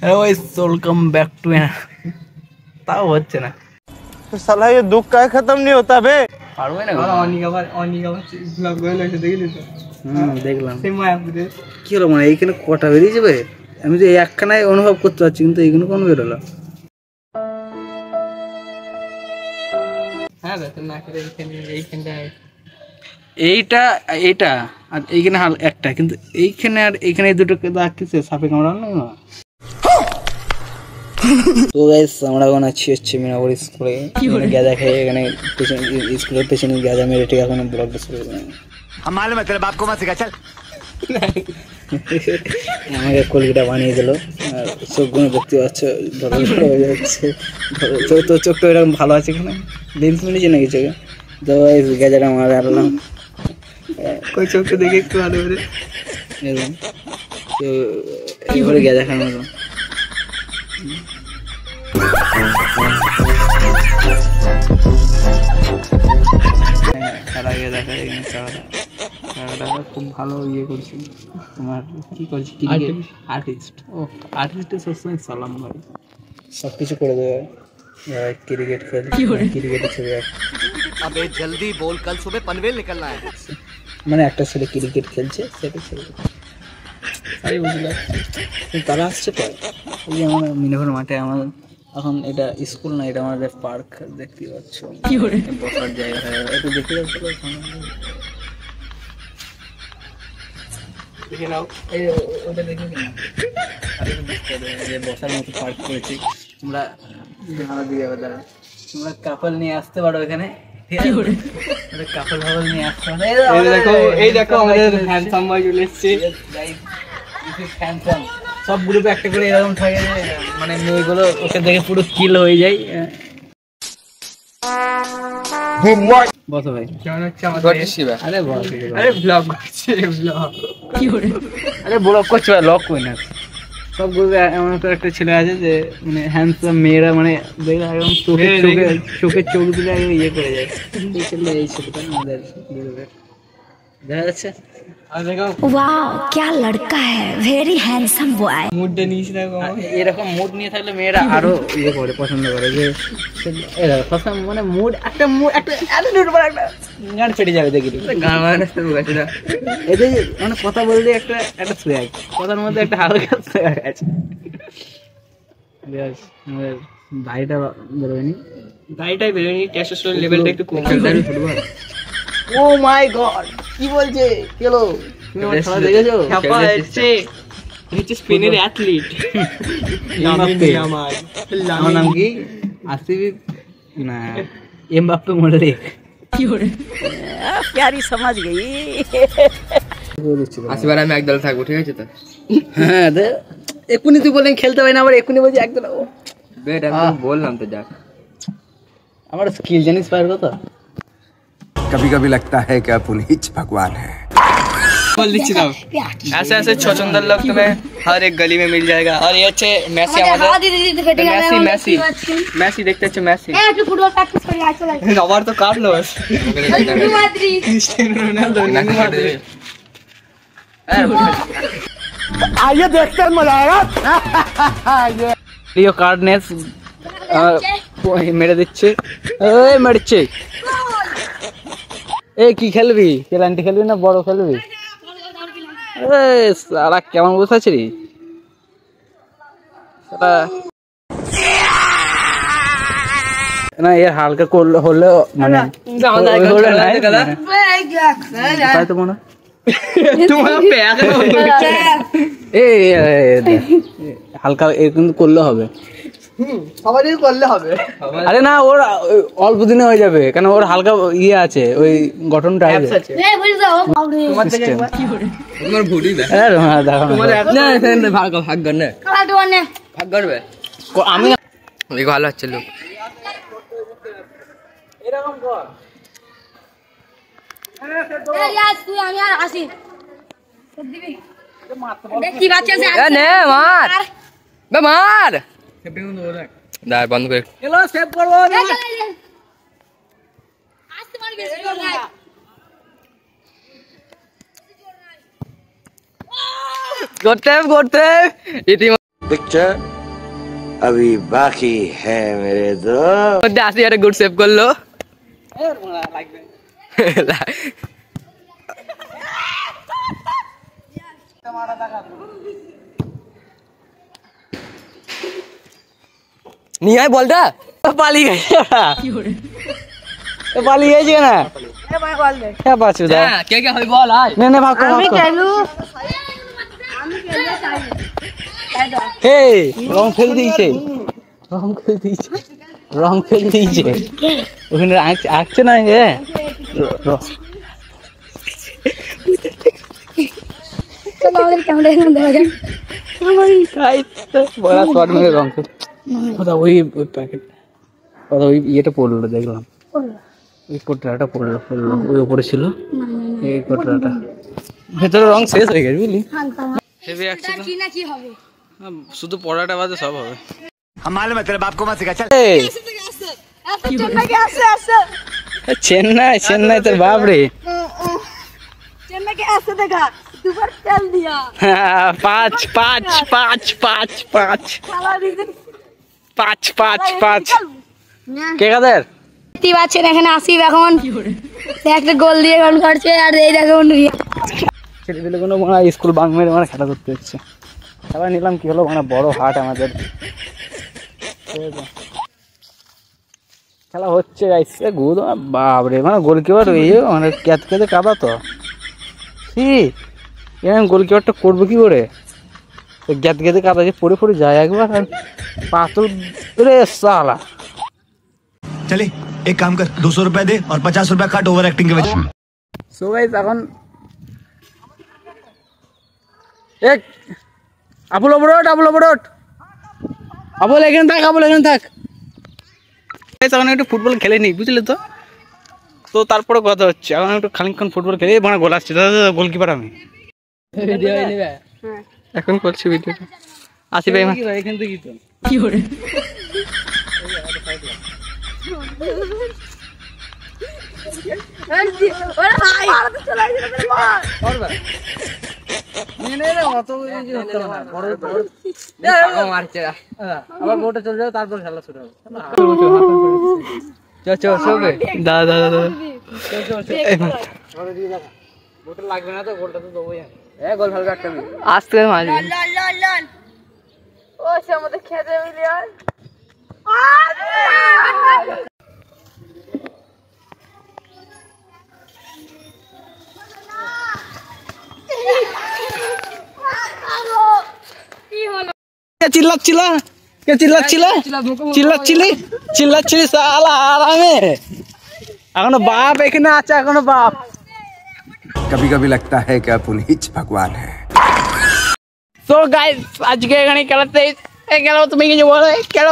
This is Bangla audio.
वेलकम बैक टू ताओ হচ্ছে না तो साला ये दुख का खत्म नहीं होता बे পারবে না অনিকা ব্লগ গুলো দেখলি তো দেখলাম সেই মায়াপুরে কি হলো মানে এইখানে কটা বেরিয়ে যাবে আমি তো একখানায় অনুভব করতে পারছি কিন্তু এইখানে কোন বেরোলো হ্যাঁ তো না করে এইখানটা এইটা এইটা আর এইখানে হাল একটা কিন্তু এইখানে আর এইখানে দুটো দাগ কিসে সাপে কামড়ানো না তো গাইস আমরা এখন আছি হচ্ছে মিনাপুর স্কুলে গাঁজা খেয়ে এখানে স্কুলের পেছনে গাঁজা মেরে ঠিক এখন ব্লগটা শুরু করলাম हम मालूम है तेरे बाप को मत सिखा चल আমাকে কলকাতা বানিয়ে দিল আর চোখগুলো দেখতে পাচ্ছ বড় বড় হয়ে যাচ্ছে তো চোখটা এরকম ভালো আছে এখানে লেন্স মিলেছে নাকি চোখে তো গাঁজাটা মারা আনলাম কই চোখটা দেখে একটু ভালো করে এরকম তো এইভাবে গাঁজা খাওয়ার মতো খেলা গিয়ে দেখা এখানে খেলাটা খুব ভালো ইয়ে করছি তোমার কি করছি আর্টিস্ট ও আর্টিস্টের সবসময় সালাম ভাই সব কিছু করে দেবে ক্রিকেট খেলে ক্রিকেটের ছবি अबे जल्दी बोल कल सुबह पनवेल निकलना है মানে একটা ছেলে ক্রিকেট খেলছে সেটা ছবি আরে বুঝলাম তারা আসছে তো এই যে আমার মিনাপুর মাঠে আমার এখন এটা স্কুল না এটা আমাদের পার্ক দেখতে পাচ্ছ কি করে বসার জায়গা একটু দেখে যাচ্ছ দেখে নাও এই ওটা দেখে না আরে দেখতে যে বসার মতো পার্ক করেছি তোমরা ভাড়া দিয়ে যাবে তারা তোমরা কাপল নিয়ে আসতে পারো এখানে কি করে আমরা কাপল ভাবল নিয়ে আসতে পারো এই দেখো আমাদের হ্যান্ডসাম বয় চলে এসেছে হ্যান্ডসাম সব গ্রুপে একটা করে এরকম থাকে মানে মেয়েগুলো ওকে দেখে পুরো কিল হয়ে যায় বসো ভাই কেমন হচ্ছে আমাদের আরে বস আরে ব্লগ করছে ব্লগ কি করে আরে ব্লগ করছে লক কই না সব গ্রুপে এমন একটা ছেলে আছে যে মানে হ্যান্ডসাম মেয়েরা মানে দেখলে একদম চোখে চোখ দিলে ইয়ে করে যায় এই ছেলেটা আমাদের গ্রুপে দেখা যাচ্ছে वाओ क्या लड़का है वेरी हैंडसम बॉय মুড নিস না এরকম মুড নিয়ে থাকলে মেয়েরা আরো ইয়ে করে পছন্দ করে যে মানে মুড একটা অ্যাটিটিউড পর একটা গান ফেটে যাবে দেখি গান মানে শুরু করছে না এতে মানে কথা বলতে একটা সোয়াগ কথার মধ্যে একটা হালকা সোয়াগ আছে বেশ আমাদের দাড়িটা বেরোয়নি দাড়িটাই বেরোয়নি টেস্টোস্টেরন লেভেলটা একটু কম দাড়ি ফুটবল ও মাই গড কি বলছে চলো তুমি আমার খেলা দেখেছো ছাপা হচ্ছে নিচে স্পেনের অ্যাথলিট আমার নাম কি আসিফ না এমবাপ্পে মোল্লে की हो प्यारी समझ गई আসিবার আমি একদল থাকবো ঠিক আছে তো হ্যাঁ এক্ষুনি তুই বললেন খেলতে পারি না আবার এক্ষুনি বলছি একদল বেট আমি বললাম তো যাক আমার স্কিল জানিস পার কথা कभी कभी लगता है कि पुनीत भगवान है बोल दीजिए ना ऐसे ऐसे छोचंदर लोग तुम्हें हर एक गली में मिल जाएगा और ये अच्छे मैसी हमारे मैसी देखते अच्छे मैसी फुटबॉल प्रैक्टिस कर आज चला कवर तो काट लो बस क्रिस्टियानो रोनाल्डो आइए देखते हैं मजा आएगा লিও কার্ডনেস মেরে দিচ্ছে এই মারছে এই কি খেলবি পেলান্টি খেলবি না বড় খেলবি সারা কেমন বসে আছে রে না এর হালকা করলে হলে মানে তো মনে হালকা এর কিন্তু করলে হবে সবারই করলে হবে আরে না ওর অল্প দিনে হয়ে যাবে কারণ ওর হালকা ইয়ে আছে ওই গঠনটা আছে তোমার থেকে কি করে তোমার ভুড়ি না দেখো তোমার না ভাগ ভাগ করনে ভাগ করবে আমি এই ভালো হচ্ছে লোক এরকম কর তুই আমি আর আসি দেখি বাচ্চা আছে নে মার বে মার দাঁড় বন্ধ করে এলো সেভ করবো আসতে মার বেশি জোর নাই করতে ইতিমধ্যে पिक्चर अभी बाकी है मेरे दोस्त। মধ্যে 80,000 গুড সেভ করলো। নিয়ে আয় বলটা। পালিয়ে গেছে পালিয়ে গেছে না হ্যাঁ পাঁচু দা হ্যাঁ কে কে হবে বল আয়। নে ভাগ কর এই রং ফেল দিয়েছে রং ফেল দিয়েছে ওখানে আঁকছে না এ বড়া শর্ট মেরে রং ফেল কথা ওই প্যাকেট কথা ওই ইয়েটা পড়লো দেখলাম ওই কোটরাটা পড়লো ওই উপরে ছিল এই কোটরাটা ভেতরে রং শেষ হয়ে গেছে বুঝলি হেভি অ্যাকশন শুধু পড়াটা বাদে সব হবে हम मालूम है तेरे बाप को मत सिखा चल। चेन्नई তোর বাপ রে चेन्नई के ऐसे देखा दुबार चल दिया 5 5 5 5 5 साला रीजन 5 5 5 কে কাদের ती बात है এখানে আসিফ এখন একটা গোল দিয়ে গন করছে আর এই দেখো ছেলেগুলো কোনো মানে স্কুল বাং মেরে মানে খেলা করতে হচ্ছে আবার নিলাম কি হলো মানে বড় হাট আমাদের খেলা হচ্ছে গাইছে গুদ বাপরে মানে গোলকিপার এই মানে ক্যাত কেটে কাদা তো সি এরকম গোলকিপারটা করবো কি করে গ্যাত গেতে কাদা যে পড়ে পড়ে যায় একবার আর পাথর রে সালা चले एक काम कर 200 रुपए दे और 50 रुपए काट ओवर एक्टिंग के वजह। সো গাইস এখন এক আবুল অবরোট আবুল এখানে থাক গাইস এখন একটু ফুটবল খেলে নি বুঝলে তো তো তারপরে কথা হচ্ছে এখন একটু খানিকক্ষণ ফুটবল খেলে মানে গোল আসছে দাদা গোলকিপার আমি ভিডিও নিবে এখন করছি ভিডিওটা আসি ভাই এখান থেকে তো কি করে ওরে ভাই মারতে চলে আসছে মেরে বল মারছে আবার বোটে চলে যাবে তারপর খেলা শুরু হবে চল দাদা বোটে লাগবে না তো গোলটা তো দেবোই আমি গোল ভালো একটা আস্তে করে মারবি লল ও সে আমাদের খেতে মিলিয়ন চিল্লাচ্ছিলি সালা আরামে এখনো বাপ এখানে আছে এখনো বাপ कभी कभी लगता है कि आप उन्हीं भगवान है। তো গাইস আজকে এখানে খেলাতে গেল তুমি কিছু বলো খেলো